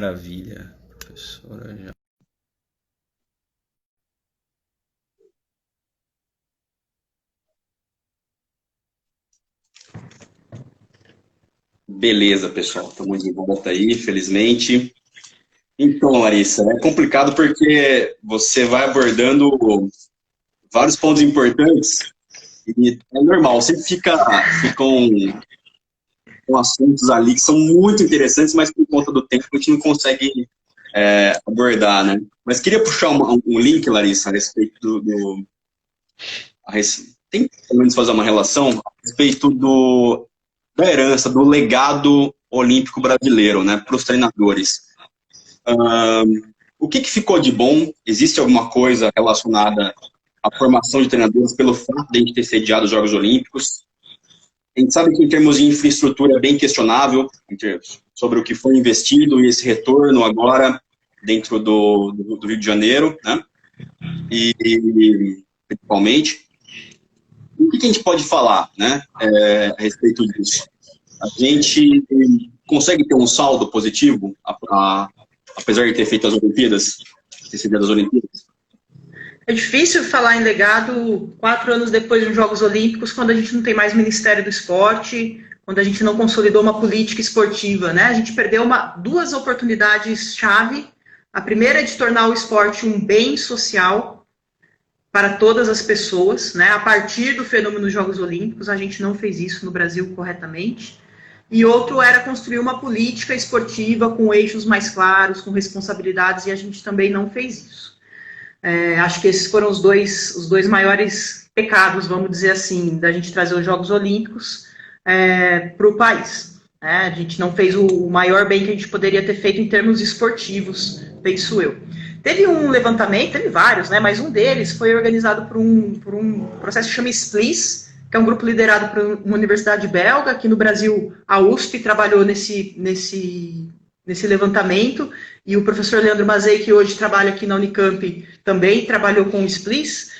maravilha. Professora já. Beleza, pessoal. Estamos de volta aí, felizmente. Então, Larissa, é complicado porque você vai abordando vários pontos importantes e é normal, sempre ficam com assuntos ali que são muito interessantes, mas por conta do tempo a gente não consegue abordar, né? Mas queria puxar um link, Larissa, a respeito tem que pelo menos fazer uma relação a respeito da herança, do legado olímpico brasileiro, né, para os treinadores. O que ficou de bom? Existe alguma coisa relacionada à formação de treinadores pelo fato de a gente ter sediado os Jogos Olímpicos? A gente sabe que em termos de infraestrutura é bem questionável sobre o que foi investido e esse retorno agora dentro do Rio de Janeiro, né? E principalmente, o que a gente pode falar, né, a respeito disso? A gente consegue ter um saldo positivo, apesar de ter feito as Olimpíadas, ter sediado as Olimpíadas? É difícil falar em legado 4 anos depois dos Jogos Olímpicos, quando a gente não tem mais Ministério do Esporte, quando a gente não consolidou uma política esportiva, né? A gente perdeu duas oportunidades-chave. A primeira é de tornar o esporte um bem social para todas as pessoas, né? A partir do fenômeno dos Jogos Olímpicos, a gente não fez isso no Brasil corretamente. E outro era construir uma política esportiva com eixos mais claros, com responsabilidades, e a gente também não fez isso. Acho que esses foram os dois maiores pecados, vamos dizer assim, da gente trazer os Jogos Olímpicos para o país. A gente não fez o maior bem que a gente poderia ter feito em termos esportivos, penso eu. Teve um levantamento, teve vários, né, mas um deles foi organizado por um processo que chama SPLIS, que é um grupo liderado por uma universidade belga. Aqui no Brasil, a USP trabalhou nesse levantamento, e o professor Leandro Mazei, que hoje trabalha aqui na Unicamp, também trabalhou com o SPLIS,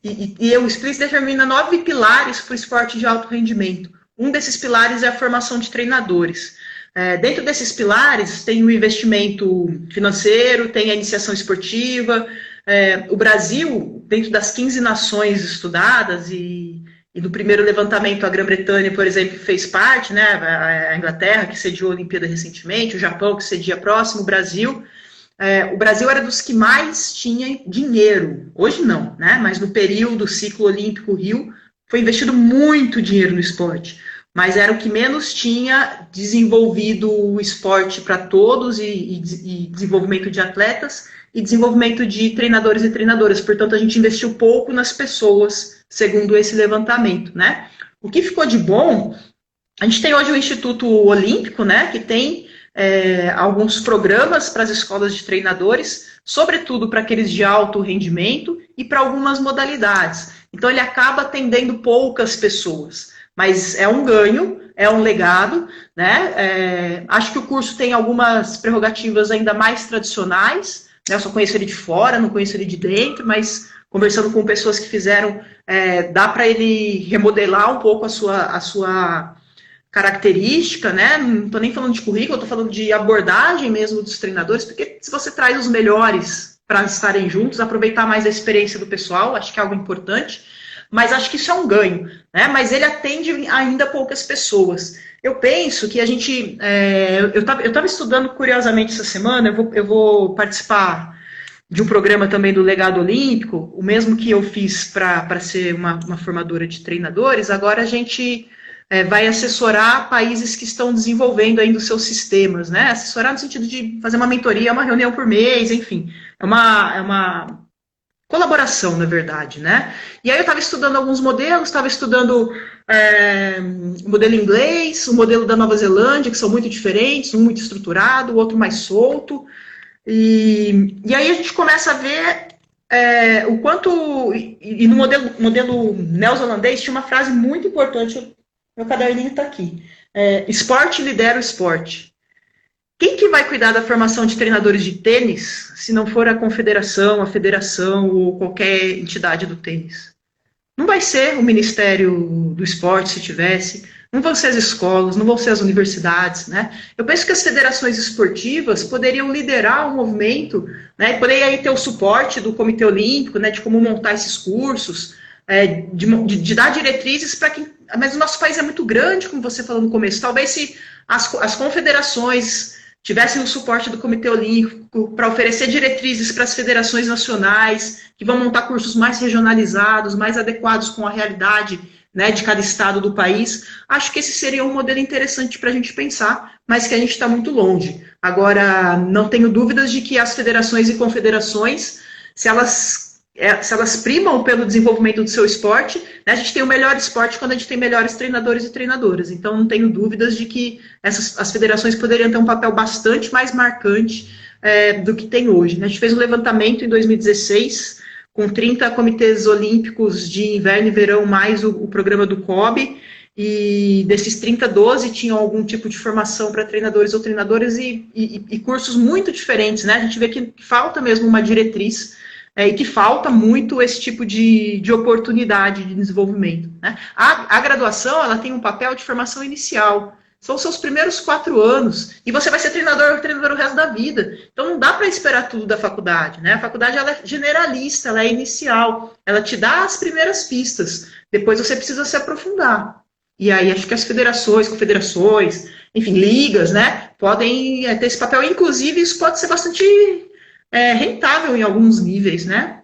e o SPLIS determina 9 pilares para o esporte de alto rendimento. Um desses pilares é a formação de treinadores. Dentro desses pilares tem o investimento financeiro, tem a iniciação esportiva. O Brasil, dentro das 15 nações estudadas, e no primeiro levantamento a Grã-Bretanha, por exemplo, fez parte, né? A Inglaterra, que sediou a Olimpíada recentemente, o Japão, que cedia próximo, o Brasil. O Brasil era dos que mais tinha dinheiro. Hoje não, né? Mas no período do ciclo olímpico Rio, foi investido muito dinheiro no esporte. Mas era o que menos tinha desenvolvido o esporte para todos, e desenvolvimento de atletas, e desenvolvimento de treinadores e treinadoras. Portanto, a gente investiu pouco nas pessoas, segundo esse levantamento, né? O que ficou de bom, a gente tem hoje o Instituto Olímpico, né, que tem alguns programas para as escolas de treinadores, sobretudo para aqueles de alto rendimento e para algumas modalidades. Então, ele acaba atendendo poucas pessoas, mas é um ganho, é um legado, né? Acho que o curso tem algumas prerrogativas ainda mais tradicionais, né? Eu só conheço ele de fora, não conheço ele de dentro, mas conversando com pessoas que fizeram, dá para ele remodelar um pouco a sua característica, né? Não estou nem falando de currículo, estou falando de abordagem mesmo dos treinadores, porque se você traz os melhores para estarem juntos, aproveitar mais a experiência do pessoal, acho que é algo importante. Mas acho que isso é um ganho, né? Mas ele atende ainda poucas pessoas. Eu penso que a gente... eu estava estudando, curiosamente, essa semana, eu vou participar de um programa também do Legado Olímpico, o mesmo que eu fiz para ser uma formadora de treinadores. Agora a gente vai assessorar países que estão desenvolvendo ainda os seus sistemas, né? Assessorar no sentido de fazer uma mentoria, uma reunião por mês, enfim. É uma colaboração, na verdade, né? E aí eu estava estudando alguns modelos, estava estudando o modelo inglês, o modelo da Nova Zelândia, que são muito diferentes, um muito estruturado, o outro mais solto, e aí a gente começa a ver o quanto... E no modelo neozelandês tinha uma frase muito importante, meu caderninho está aqui, esporte lidera o esporte. Quem que vai cuidar da formação de treinadores de tênis se não for a confederação, a federação ou qualquer entidade do tênis? Não vai ser o Ministério do Esporte, se tivesse, não vão ser as escolas, não vão ser as universidades, né? Eu penso que as federações esportivas poderiam liderar o movimento, né? Poderia aí ter o suporte do Comitê Olímpico, né? De como montar esses cursos, de dar diretrizes para quem... Mas o nosso país é muito grande, como você falou no começo. Talvez se as confederações tivessem o suporte do Comitê Olímpico para oferecer diretrizes para as federações nacionais, que vão montar cursos mais regionalizados, mais adequados com a realidade, né, de cada estado do país, acho que esse seria um modelo interessante para a gente pensar, mas que a gente está muito longe. Agora, não tenho dúvidas de que as federações e confederações, se elas primam pelo desenvolvimento do seu esporte, né, a gente tem o melhor esporte quando a gente tem melhores treinadores e treinadoras. Então, não tenho dúvidas de que as federações poderiam ter um papel bastante mais marcante do que tem hoje. A gente fez um levantamento em 2016, com 30 comitês olímpicos de inverno e verão, mais o programa do COB, e desses 30, 12 tinham algum tipo de formação para treinadores ou treinadoras e cursos muito diferentes, né? A gente vê que falta mesmo uma diretriz, e que falta muito esse tipo de oportunidade de desenvolvimento, né? A graduação, ela tem um papel de formação inicial, são os seus primeiros 4 anos, e você vai ser treinador o resto da vida. Então não dá para esperar tudo da faculdade, né? A faculdade, ela é generalista, ela é inicial, ela te dá as primeiras pistas, depois você precisa se aprofundar. E aí acho que as federações, confederações, enfim, ligas, né, podem ter esse papel, inclusive isso pode ser bastante rentável em alguns níveis, né?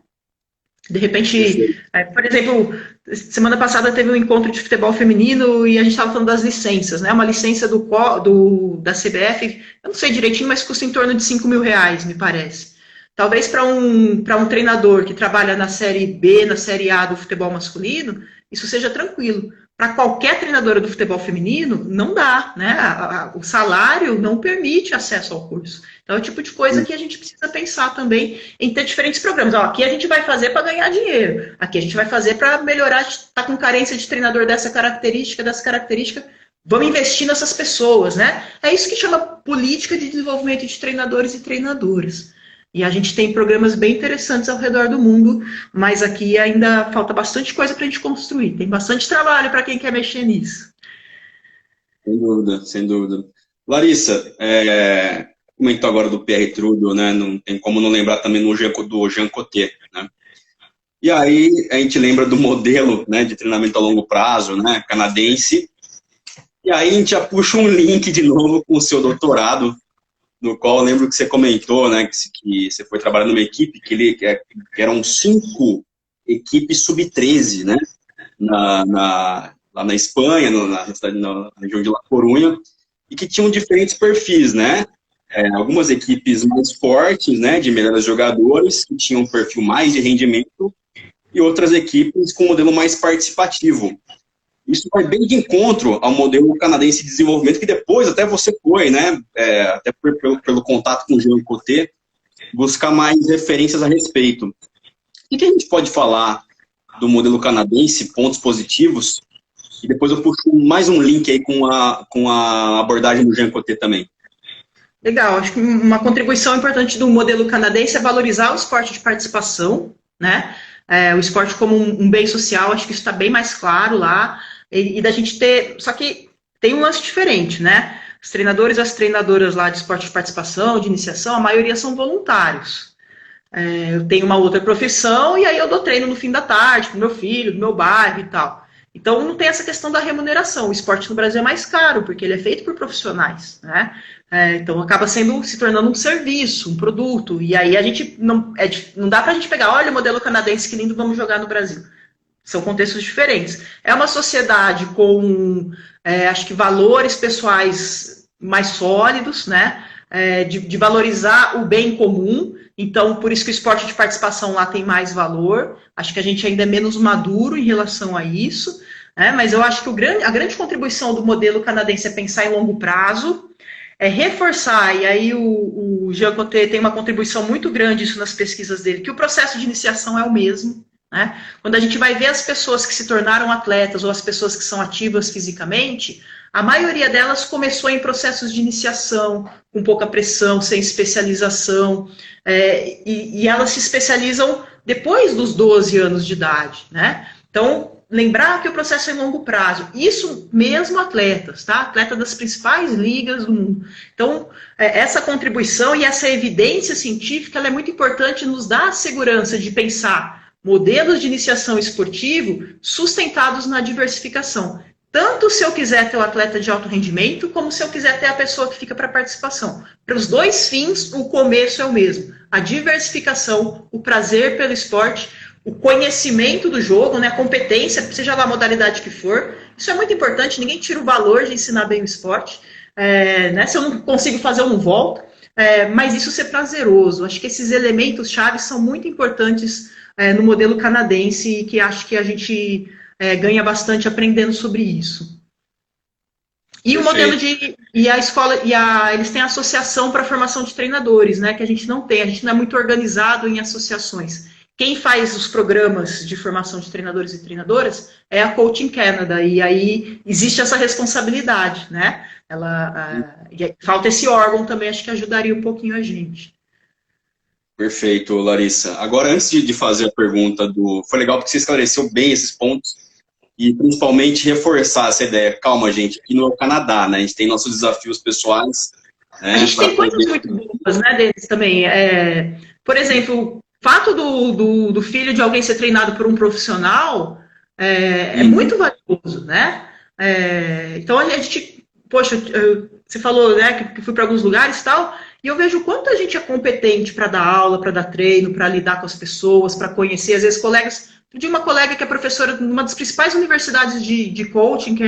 De repente, por exemplo, semana passada teve um encontro de futebol feminino e a gente estava falando das licenças, né? Uma licença da CBF, eu não sei direitinho, mas custa em torno de R$5.000, me parece. Talvez para um treinador que trabalha na Série B, na Série A do futebol masculino, isso seja tranquilo. Para qualquer treinadora do futebol feminino, não dá, né? O salário não permite acesso ao curso. Então, é o tipo de coisa que a gente precisa pensar também em ter diferentes programas. Ó, aqui a gente vai fazer para ganhar dinheiro, aqui a gente vai fazer para melhorar, a gente está com carência de treinador dessa característica, vamos investir nessas pessoas, né? É isso que chama política de desenvolvimento de treinadores e treinadoras. E a gente tem programas bem interessantes ao redor do mundo, mas aqui ainda falta bastante coisa para a gente construir. Tem bastante trabalho para quem quer mexer nisso. Sem dúvida, sem dúvida. Larissa, comentou agora do Pierre Trudeau, né? Não tem como não lembrar também do Jean Coté, né? E aí a gente lembra do modelo, né, de treinamento a longo prazo, né, canadense. E aí a gente já puxa um link de novo com o seu doutorado, no qual eu lembro que você comentou, né, que você foi trabalhar numa equipe que eram 5 equipes sub-13, né, lá na Espanha, na região de La Coruña, e que tinham diferentes perfis, né, algumas equipes mais fortes, né, de melhores jogadores, que tinham um perfil mais de rendimento, e outras equipes com um modelo mais participativo. Isso vai bem de encontro ao modelo canadense de desenvolvimento, que depois até você foi, né, até pelo contato com o Jean Coté, buscar mais referências a respeito. O que a gente pode falar do modelo canadense, pontos positivos, e depois eu puxo mais um link aí com a abordagem do Jean Coté também. Legal, acho que uma contribuição importante do modelo canadense é valorizar o esporte de participação, né? O esporte como um bem social, acho que isso está bem mais claro lá. E da gente ter... Só que tem um lance diferente, né? Os treinadores e as treinadoras lá de esporte de participação, de iniciação, a maioria são voluntários. Eu tenho uma outra profissão e aí eu dou treino no fim da tarde pro meu filho, do meu bairro e tal. Então não tem essa questão da remuneração. O esporte no Brasil é mais caro, porque ele é feito por profissionais, né? Então acaba se tornando um serviço, um produto. E aí a gente não dá pra gente pegar, olha o modelo canadense, que lindo, vamos jogar no Brasil. São contextos diferentes. É uma sociedade com, acho que, valores pessoais mais sólidos, né? De valorizar o bem comum. Então, por isso que o esporte de participação lá tem mais valor. Acho que a gente ainda é menos maduro em relação a isso. Mas eu acho que a grande contribuição do modelo canadense é pensar em longo prazo, reforçar, e aí o Jean Coté tem uma contribuição muito grande isso nas pesquisas dele, que o processo de iniciação é o mesmo. Né? Quando a gente vai ver as pessoas que se tornaram atletas ou as pessoas que são ativas fisicamente, a maioria delas começou em processos de iniciação, com pouca pressão, sem especialização, e elas se especializam depois dos 12 anos de idade, né? Então, lembrar que o processo é em longo prazo. Isso mesmo atletas, tá? Atleta das principais ligas do mundo. Então, essa contribuição e essa evidência científica ela é muito importante, nos dá a segurança de pensar modelos de iniciação esportivo sustentados na diversificação. Tanto se eu quiser ter o atleta de alto rendimento, como se eu quiser ter a pessoa que fica para participação. Para os dois fins, o começo é o mesmo. A diversificação, o prazer pelo esporte, o conhecimento do jogo, né, a competência, seja lá a modalidade que for. Isso é muito importante, ninguém tira o valor de ensinar bem o esporte. Né, se eu não consigo fazer, eu não volto. Mas isso ser prazeroso. Acho que esses elementos chaves são muito importantes no modelo canadense e que acho que a gente ganha bastante aprendendo sobre isso. E o modelo e a escola, eles têm a associação para a formação de treinadores, né, que a gente não tem, a gente não é muito organizado em associações. Quem faz os programas de formação de treinadores e treinadoras é a Coaching Canada, e aí existe essa responsabilidade, né? Falta esse órgão também, acho que ajudaria um pouquinho a gente. Perfeito, Larissa. Agora, antes de fazer a pergunta foi legal porque você esclareceu bem esses pontos e principalmente reforçar essa ideia. Calma, gente, aqui no Canadá, né? A gente tem nossos desafios pessoais. Né, a gente tem coisas muito boas, né, deles também. Por exemplo, o fato do filho de alguém ser treinado por um profissional é muito valioso, né? Então a gente, poxa, você falou, né, que fui para alguns lugares e tal, e eu vejo o quanto a gente é competente para dar aula, para dar treino, para lidar com as pessoas, para conhecer, às vezes, colegas. De uma colega que é professora de uma das principais universidades de coaching, que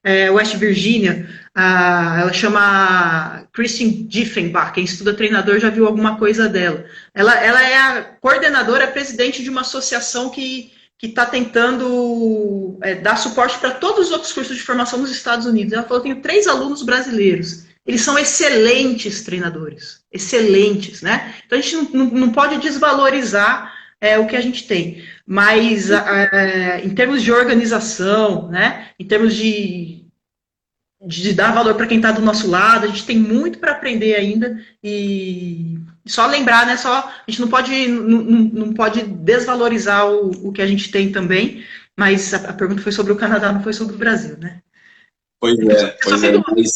é West Virginia, ela chama Christine Diefenbach, quem estuda treinador já viu alguma coisa dela. Ela é a coordenadora, presidente de uma associação que está tentando dar suporte para todos os outros cursos de formação nos Estados Unidos. Ela falou, eu tenho 3 alunos brasileiros. Eles são excelentes treinadores, excelentes, né? Então a gente não pode desvalorizar o que a gente tem. Mas em termos de organização, né? Em termos de dar valor para quem está do nosso lado, a gente tem muito para aprender ainda. E só lembrar, né? A gente não pode desvalorizar o que a gente tem também. Mas a pergunta foi sobre o Canadá, não foi sobre o Brasil, né? Pois é.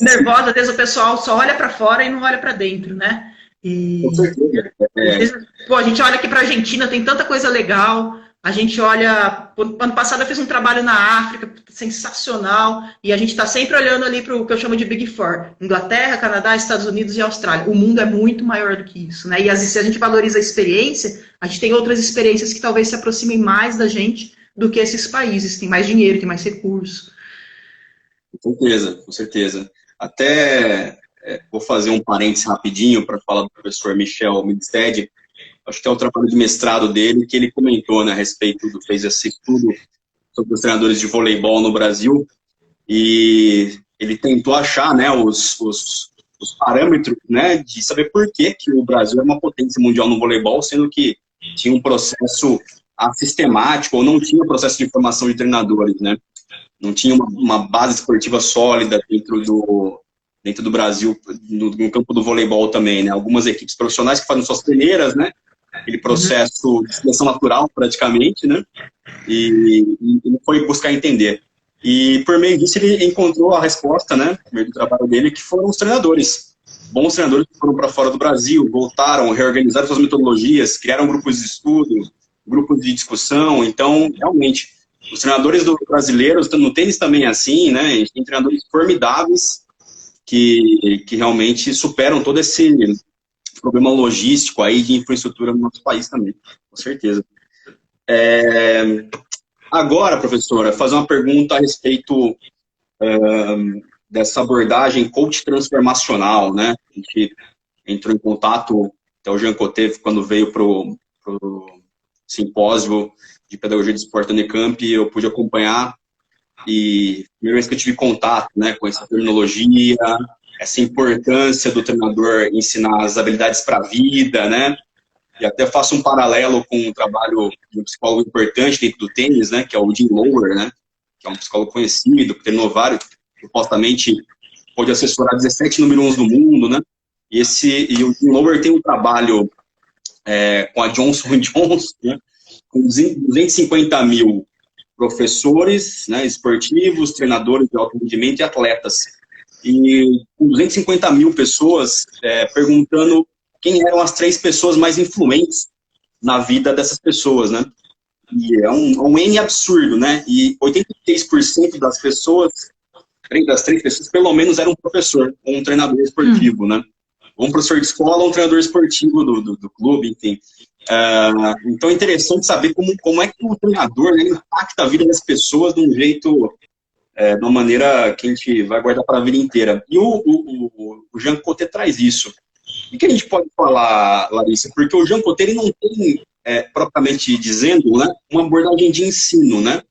Nervosa, às vezes o pessoal só olha para fora e não olha para dentro, né? Com certeza. A gente olha aqui para a Argentina, tem tanta coisa legal. A gente olha... Ano passado eu fiz um trabalho na África, sensacional. E a gente está sempre olhando ali para o que eu chamo de Big Four. Inglaterra, Canadá, Estados Unidos e Austrália. O mundo é muito maior do que isso, né? E se a gente valoriza a experiência, a gente tem outras experiências que talvez se aproximem mais da gente do que esses países. Tem mais dinheiro, tem mais recursos. Com certeza. Até vou fazer um parênteses rapidinho para falar do professor Michel Milstead. Acho que é o trabalho de mestrado dele, que ele comentou, né, a respeito fez esse estudo sobre os treinadores de voleibol no Brasil, e ele tentou achar, né, os parâmetros, né, de saber por que o Brasil é uma potência mundial no voleibol, sendo que tinha um processo assistemático, ou não tinha processo de formação de treinadores, né? Não tinha uma base esportiva sólida dentro do Brasil, no campo do voleibol também, né? Algumas equipes profissionais que fazem suas peneiras, né? Aquele processo de seleção natural, praticamente, né? E foi buscar entender. E, por meio disso, ele encontrou a resposta, né? Por meio do trabalho dele, que foram os treinadores. Bons treinadores que foram para fora do Brasil, voltaram, reorganizaram suas metodologias, criaram grupos de estudo, grupos de discussão. Então, realmente, os treinadores brasileiros, no tênis também é assim, né? A gente tem treinadores formidáveis que realmente superam todo esse problema logístico aí de infraestrutura no nosso país também, com certeza. Agora, professora, fazer uma pergunta a respeito dessa abordagem coach transformacional, né? A gente entrou em contato, até o Jean Coté, quando veio para o simpósio de pedagogia de esporte da Unicamp, eu pude acompanhar, e a primeira vez que eu tive contato, né, com essa terminologia, essa importância do treinador ensinar as habilidades para a vida, né, e até faço um paralelo com um trabalho de um psicólogo importante dentro do tênis, né, que é o Jim Lower, né, que é um psicólogo conhecido, que treinou vários, supostamente pode assessorar 17 número 1 do mundo, né, e o Jim Lower tem um trabalho com a Johnson & Johnson, né, com 250 mil professores, né, esportivos, treinadores de alto rendimento e atletas. E com 250 mil pessoas perguntando quem eram as 3 pessoas mais influentes na vida dessas pessoas, né? E é um N absurdo, né? E 86% das pessoas, das 3 pessoas, pelo menos era um professor ou um treinador esportivo, né? Ou um professor de escola ou um treinador esportivo do clube, enfim. Então é interessante saber como é que o treinador, né, impacta a vida das pessoas de um jeito, de uma maneira que a gente vai guardar para a vida inteira. E o Jean Coté traz isso. E o que a gente pode falar, Larissa? Porque o Jean Coté ele não tem, propriamente dizendo, né, uma abordagem de ensino, né?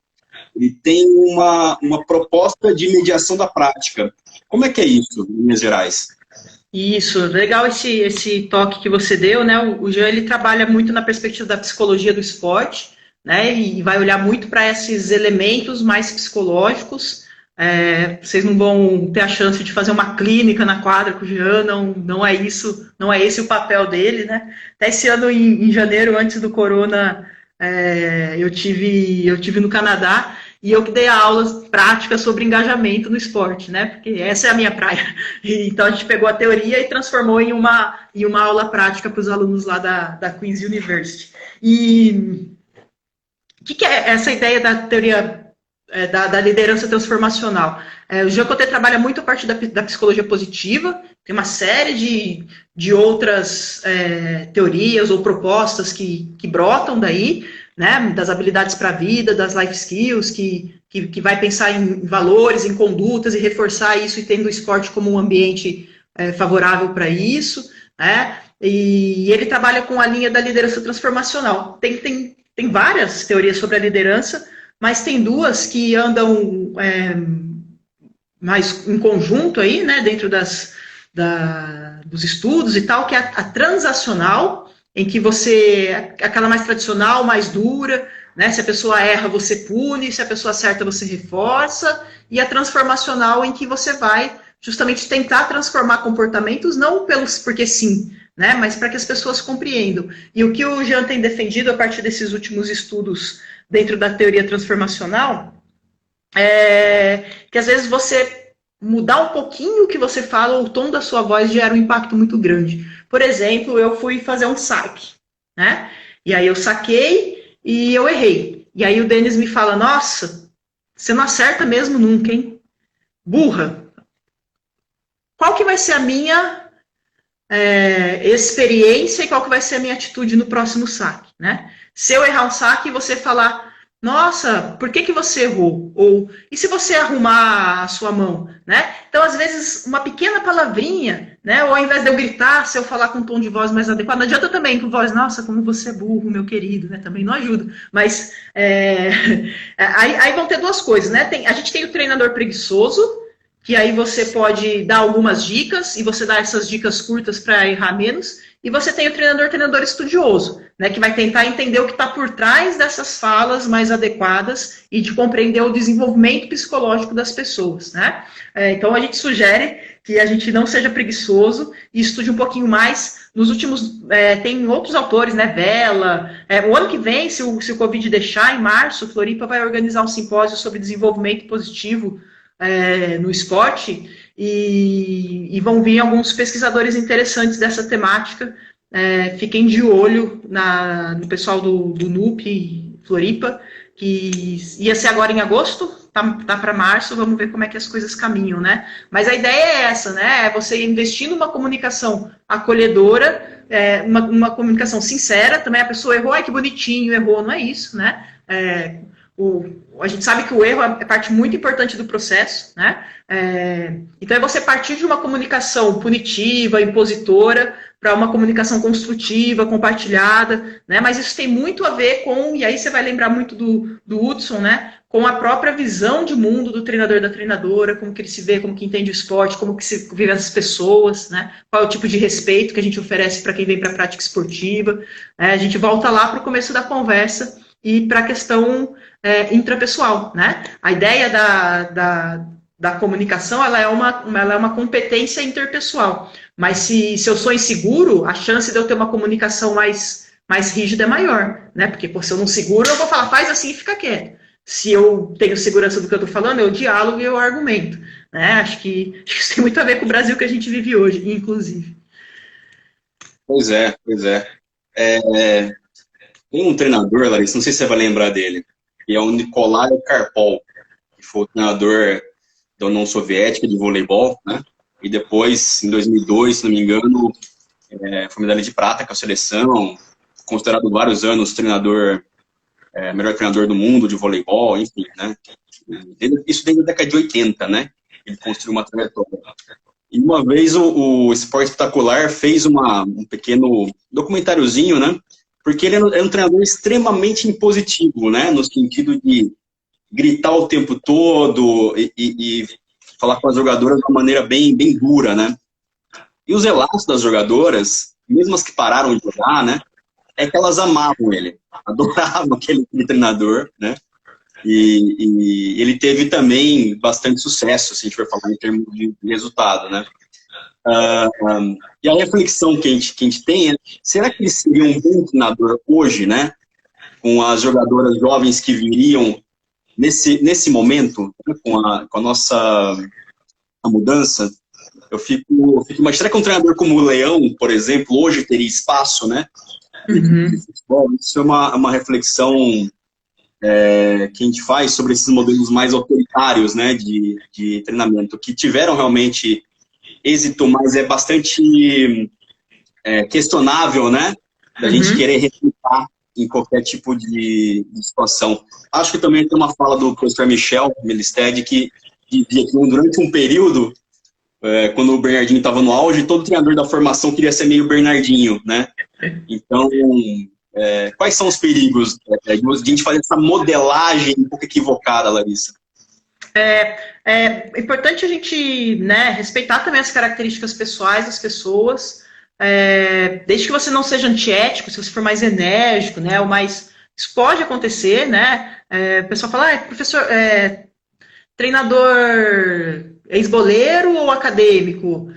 Ele tem uma proposta de mediação da prática. Como é que é isso, em Minas Gerais? Isso, legal esse toque que você deu, né? O Jean, ele trabalha muito na perspectiva da psicologia do esporte, né? E vai olhar muito para esses elementos mais psicológicos. Vocês não vão ter a chance de fazer uma clínica na quadra com o Jean, não é isso, não é esse o papel dele, né? Até esse ano, em janeiro, antes do corona, eu tive no Canadá. E eu que dei aulas práticas sobre engajamento no esporte, né? Porque essa é a minha praia. Então a gente pegou a teoria e transformou em uma aula prática para os alunos lá da Queen's University. E o que é essa ideia da teoria da liderança transformacional? O Jean Coté trabalha muito a partir da psicologia positiva, tem uma série de outras teorias ou propostas que brotam daí, né, das habilidades para a vida, das life skills, que vai pensar em valores, em condutas e reforçar isso e tendo o esporte como um ambiente favorável para isso, né, e ele trabalha com a linha da liderança transformacional. Tem várias teorias sobre a liderança, mas tem 2 que andam mais em conjunto aí, né, dentro dos estudos e tal, que é a transacional, em que aquela mais tradicional, mais dura, né? Se a pessoa erra, você pune, se a pessoa acerta, você reforça, e a transformacional, em que você vai justamente tentar transformar comportamentos, não porque sim, né? Mas para que as pessoas compreendam. E o que o Jean tem defendido a partir desses últimos estudos dentro da teoria transformacional é que às vezes você mudar um pouquinho o que você fala, o tom da sua voz gera um impacto muito grande. Por exemplo, eu fui fazer um saque, né? E aí eu saquei e eu errei. E aí o Denis me fala, nossa, você não acerta mesmo nunca, hein? Burra. Qual que vai ser a minha experiência e qual que vai ser a minha atitude no próximo saque, né? Se eu errar um saque e você falar, nossa, por que você errou? Ou, e se você arrumar a sua mão, né? Então, às vezes, uma pequena palavrinha, né? Ou ao invés de eu gritar, se eu falar com um tom de voz mais adequado, não adianta também com voz, nossa, como você é burro, meu querido, né? Também não ajuda. Mas, aí vão ter 2 coisas, né? A gente tem o treinador preguiçoso, que aí você pode dar algumas dicas, e você dá essas dicas curtas para errar menos, e você tem o treinador estudioso, né, que vai tentar entender o que está por trás dessas falas mais adequadas e de compreender o desenvolvimento psicológico das pessoas, né? Então a gente sugere que a gente não seja preguiçoso e estude um pouquinho mais. Nos últimos, tem outros autores, né, Vela. O ano que vem, se o Covid deixar, em março, Floripa vai organizar um simpósio sobre desenvolvimento positivo no esporte, e vão vir alguns pesquisadores interessantes dessa temática. Fiquem de olho no pessoal do NUP Floripa, que ia ser agora em agosto, tá para março, vamos ver como é que as coisas caminham, né? Mas a ideia é essa, né? É você investir numa comunicação acolhedora, uma comunicação sincera. Também a pessoa errou, ai que bonitinho, errou, não é isso, né? A gente sabe que o erro é parte muito importante do processo, né? Então é você partir de uma comunicação punitiva, impositora, para uma comunicação construtiva, compartilhada, né? Mas isso tem muito a ver com, e aí você vai lembrar muito do Hudson, né? Com a própria visão de mundo do treinador e da treinadora, como que ele se vê, como que entende o esporte, como que se vê as pessoas, né? Qual é o tipo de respeito que a gente oferece para quem vem para a prática esportiva. A gente volta lá para o começo da conversa e para a questão intrapessoal, né? A ideia da comunicação, ela é uma competência interpessoal, mas se eu sou inseguro, a chance de eu ter uma comunicação mais rígida é maior, né? Porque se eu não seguro, eu vou falar, faz assim e fica quieto. se eu tenho segurança do que eu estou falando, eu diálogo e eu argumento. Né? Acho que isso tem muito a ver com o Brasil que a gente vive hoje, inclusive. Pois é, pois é. Tem um treinador, Larissa, não sei se você vai lembrar dele, que é o Nikolai Karpov, que foi o treinador da União Soviética de voleibol, né? E depois, em 2002, se não me engano, foi medalha de prata com a seleção, considerado vários anos melhor treinador do mundo de voleibol, enfim, né? Isso desde a década de 80, né? Ele construiu uma trajetória. E uma vez o Esporte Espetacular fez um pequeno documentáriozinho, né? Porque ele é um treinador extremamente impositivo, né? No sentido de gritar o tempo todo e falar com as jogadoras de uma maneira bem, bem dura, né? E os relatos das jogadoras, mesmo as que pararam de jogar, né? É que elas amavam ele, adoravam aquele treinador, né? E ele teve também bastante sucesso, se a gente for falar em termos de resultado, né? E a reflexão que a gente tem é, será que ele seria um bom treinador hoje, né? Com as jogadoras jovens que viriam nesse momento, né? Com a nossa mudança, eu fico imaginando, será que um treinador como o Leão, por exemplo, hoje teria espaço, né? Uhum. Isso é uma reflexão que a gente faz sobre esses modelos mais autoritários, né, de treinamento, que tiveram realmente êxito, mas é bastante questionável, né, da gente querer replicar em qualquer tipo de situação. Acho que também tem uma fala do professor Michel Melisted que dizia que durante um período, quando o Bernardinho estava no auge, todo treinador da formação queria ser meio Bernardinho, né? Então, quais são os perigos de a gente fazer essa modelagem um pouco equivocada, Larissa? É importante a gente, né, respeitar também as características pessoais das pessoas, desde que você não seja antiético, se você for mais enérgico, né, ou mais... Isso pode acontecer, né? O pessoal fala, professor, treinador ex-boleiro ou acadêmico?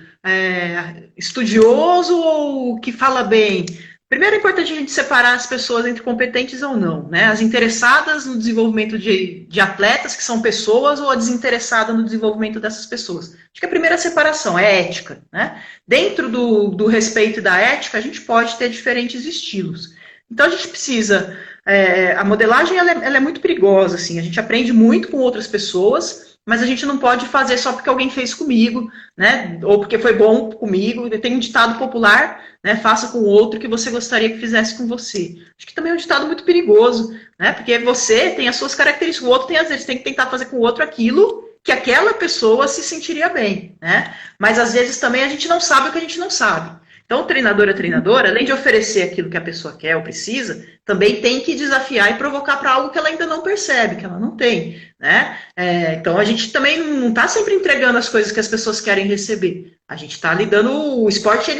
Estudioso ou que fala bem? Primeiro é importante a gente separar as pessoas entre competentes ou não, né? As interessadas no desenvolvimento de atletas, que são pessoas, ou a desinteressada no desenvolvimento dessas pessoas. Acho que a primeira separação é ética, né? Dentro do respeito e da ética, a gente pode ter diferentes estilos. Então a gente precisa... a modelagem ela é muito perigosa, assim. A gente aprende muito com outras pessoas, mas a gente não pode fazer só porque alguém fez comigo, né? Ou porque foi bom comigo. Tem um ditado popular, né? Faça com o outro o que você gostaria que fizesse com você. Acho que também é um ditado muito perigoso, né? Porque você tem as suas características, o outro tem as vezes, tem que tentar fazer com o outro aquilo que aquela pessoa se sentiria bem, né? Mas às vezes também a gente não sabe o que a gente não sabe. Então, o treinador ou treinadora, além de oferecer aquilo que a pessoa quer ou precisa, também tem que desafiar e provocar para algo que ela ainda não percebe, que ela não tem, né? Então, a gente também não está sempre entregando as coisas que as pessoas querem receber. A gente está lidando... O esporte,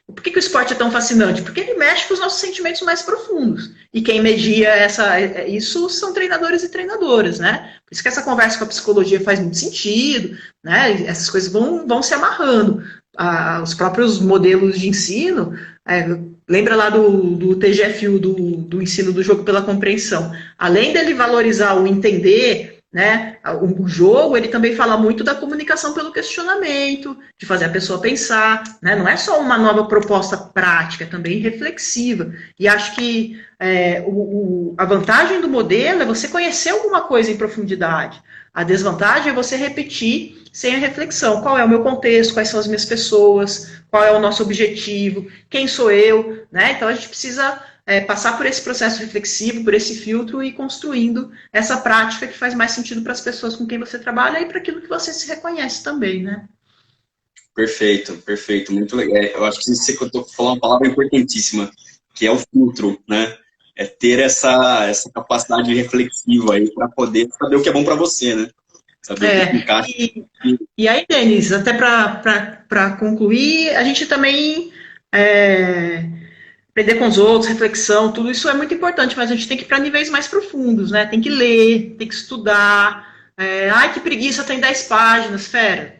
Por que o esporte é tão fascinante? Porque ele mexe com os nossos sentimentos mais profundos. E quem media isso são treinadores e treinadoras, né? Por isso que essa conversa com a psicologia faz muito sentido, né? Essas coisas vão se amarrando. Os próprios modelos de ensino, lembra lá do TGFU, do ensino do jogo pela compreensão. Além dele valorizar o entender, né, o jogo, ele também fala muito da comunicação pelo questionamento, de fazer a pessoa pensar, né? Não é só uma nova proposta prática, é também reflexiva. E acho que a vantagem do modelo é você conhecer alguma coisa em profundidade. A desvantagem é você repetir sem a reflexão. Qual é o meu contexto? Quais são as minhas pessoas? Qual é o nosso objetivo? Quem sou eu? Né? Então, a gente precisa passar por esse processo reflexivo, por esse filtro e ir construindo essa prática que faz mais sentido para as pessoas com quem você trabalha e para aquilo que você se reconhece também, né? Perfeito, perfeito. Muito legal. Eu acho que você falou uma palavra importantíssima, que é o filtro, né? É ter essa capacidade reflexiva aí para poder saber o que é bom para você, né? Saber o que encaixa. E aí, Denis, até para concluir, a gente também aprender com os outros, reflexão, tudo isso é muito importante, mas a gente tem que ir para níveis mais profundos, né? Tem que ler, tem que estudar. Ai, que preguiça, tem 10 páginas, fera.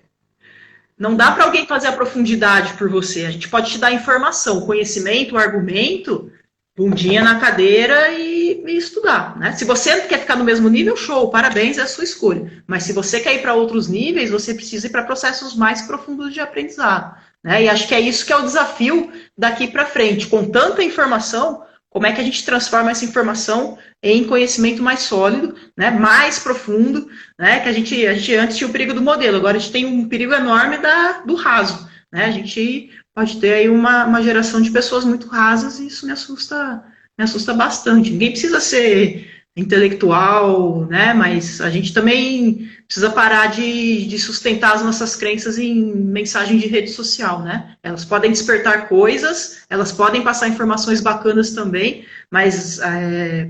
Não dá para alguém fazer a profundidade por você. A gente pode te dar informação, conhecimento, argumento, bundinha na cadeira e estudar, né? Se você quer ficar no mesmo nível, show, parabéns, é a sua escolha. Mas se você quer ir para outros níveis, você precisa ir para processos mais profundos de aprendizado, né? E acho que é isso que é o desafio daqui para frente. Com tanta informação, como é que a gente transforma essa informação em conhecimento mais sólido, né? Mais profundo, né? Que a gente antes tinha o perigo do modelo, agora a gente tem um perigo enorme do raso, né? A gente pode ter aí uma geração de pessoas muito rasas e isso me assusta bastante. Ninguém precisa ser intelectual, né? Mas a gente também precisa parar de sustentar as nossas crenças em mensagem de rede social, né? Elas podem despertar coisas, elas podem passar informações bacanas também, mas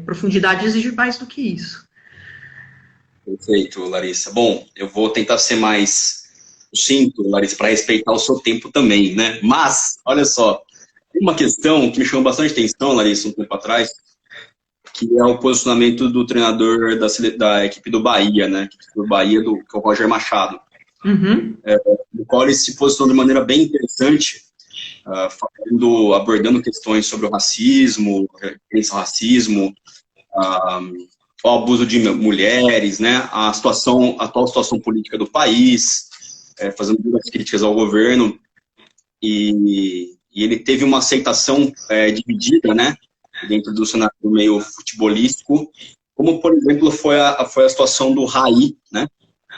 profundidade exige mais do que isso. Perfeito, Larissa. Bom, eu vou tentar ser mais sucinto, Larissa, para respeitar o seu tempo também, né? Mas, olha só, tem uma questão que me chamou bastante atenção, Larissa, um tempo atrás, que é o posicionamento do treinador da equipe do Bahia, né? Do Bahia, que é o Roger Machado. Uhum. No qual ele se posicionou de maneira bem interessante, abordando questões sobre o racismo, o racismo, o abuso de mulheres, né? A atual situação política do país, fazendo muitas críticas ao governo, e ele teve uma aceitação dividida, né? Dentro do cenário meio futebolístico, como, por exemplo, foi a situação do Raí, né?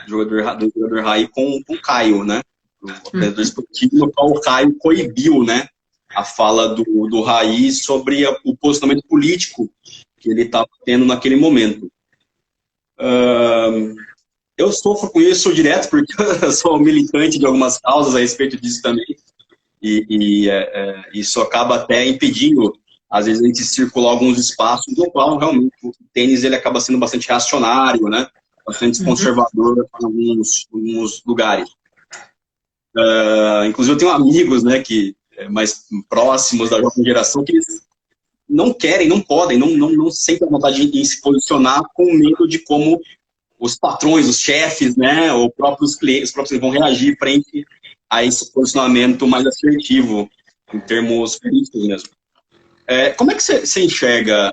Do jogador Raí com o Caio, né? O apresentador esportivo, no qual o Caio coibiu, né? A fala do Raí sobre o posicionamento político que ele estava tendo naquele momento. Eu sofro com isso direto, porque eu sou militante de algumas causas a respeito disso também, e isso acaba até impedindo, às vezes, a gente circular alguns espaços no qual, realmente, o tênis ele acaba sendo bastante reacionário, né? Bastante conservador em alguns lugares. Inclusive, eu tenho amigos, né, mais próximos da jovem geração, que eles não querem, não podem, não sentem a vontade de se posicionar com medo de como os patrões, os chefes, né, ou próprios clientes, vão reagir frente a esse posicionamento mais assertivo, em termos políticos mesmo. Como é que você enxerga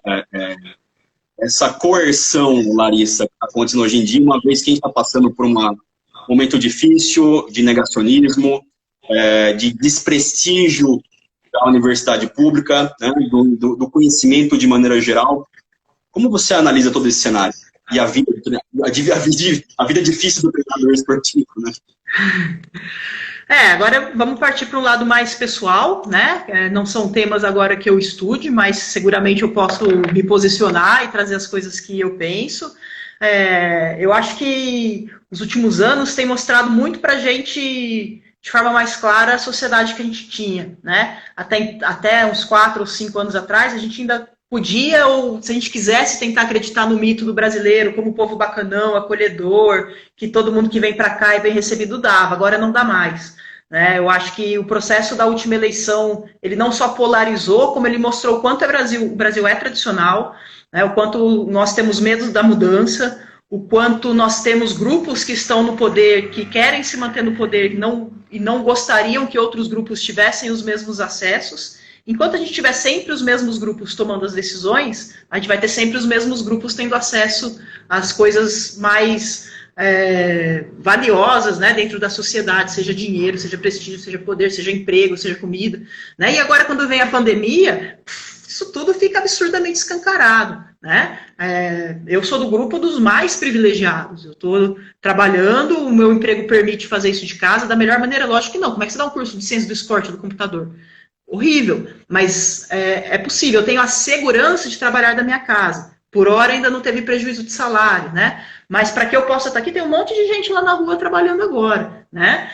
essa coerção, Larissa, que está acontecendo hoje em dia, uma vez que a gente está passando por um momento difícil de negacionismo, de desprestígio da universidade pública, né, do conhecimento de maneira geral? Como você analisa todo esse cenário? E a vida difícil do treinador esportivo, né? Agora vamos partir para um lado mais pessoal, né? Não são temas agora que eu estude, mas seguramente eu posso me posicionar e trazer as coisas que eu penso. Eu acho que os últimos anos têm mostrado muito para a gente, de forma mais clara, a sociedade que a gente tinha, né? Até uns 4 ou 5 anos atrás, a gente ainda podia, ou se a gente quisesse, tentar acreditar no mito do brasileiro como povo bacanão, acolhedor, que todo mundo que vem para cá é bem recebido dava. Agora não dá mais. Eu acho que o processo da última eleição, ele não só polarizou, como ele mostrou o quanto o Brasil é tradicional, né, o quanto nós temos medo da mudança, o quanto nós temos grupos que estão no poder, que querem se manter no poder e não gostariam que outros grupos tivessem os mesmos acessos. Enquanto a gente tiver sempre os mesmos grupos tomando as decisões, a gente vai ter sempre os mesmos grupos tendo acesso às coisas mais valiosas, né, dentro da sociedade, seja dinheiro, seja prestígio, seja poder, seja emprego, seja comida, né? E agora, quando vem a pandemia, isso tudo fica absurdamente escancarado, né? Eu sou do grupo dos mais privilegiados, eu estou trabalhando, o meu emprego permite fazer isso de casa da melhor maneira, lógico que não. Como é que você dá um curso de ciência do esporte do computador? Horrível, mas é possível. Eu tenho a segurança de trabalhar da minha casa. Por hora ainda não teve prejuízo de salário, né? Mas para que eu possa estar aqui, tem um monte de gente lá na rua trabalhando agora, né?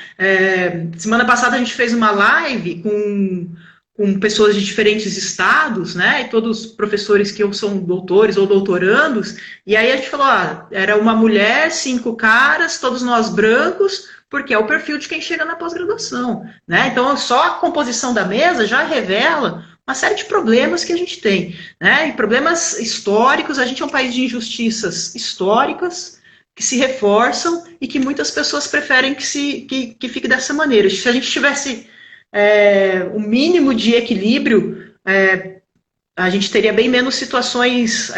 Semana passada a gente fez uma live com pessoas de diferentes estados, né? E todos os professores que são doutores ou doutorandos. E aí a gente falou, era uma mulher, 5 caras, todos nós brancos, porque é o perfil de quem chega na pós-graduação, né? Então, só a composição da mesa já revela uma série de problemas que a gente tem, né? E problemas históricos. A gente é um país de injustiças históricas que se reforçam e que muitas pessoas preferem que fique dessa maneira. Se a gente tivesse o mínimo de equilíbrio a gente teria bem menos situações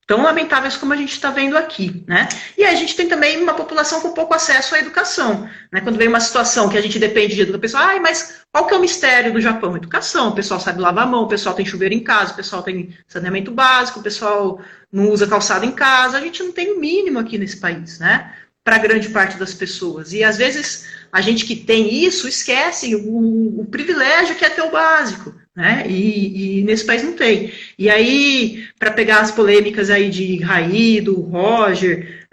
tão lamentáveis como a gente está vendo aqui, né? E a gente tem também uma população com pouco acesso à educação, né? Quando vem uma situação que a gente depende de educação, pessoal, mas qual que é o mistério do Japão? Educação, o pessoal sabe lavar a mão, o pessoal tem chuveiro em casa, o pessoal tem saneamento básico, o pessoal não usa calçado em casa, a gente não tem o mínimo aqui nesse país, né? Para grande parte das pessoas. E às vezes a gente que tem isso esquece o privilégio que é ter o básico, né? E nesse país não tem. E aí, para pegar as polêmicas aí de Raí, do Roger,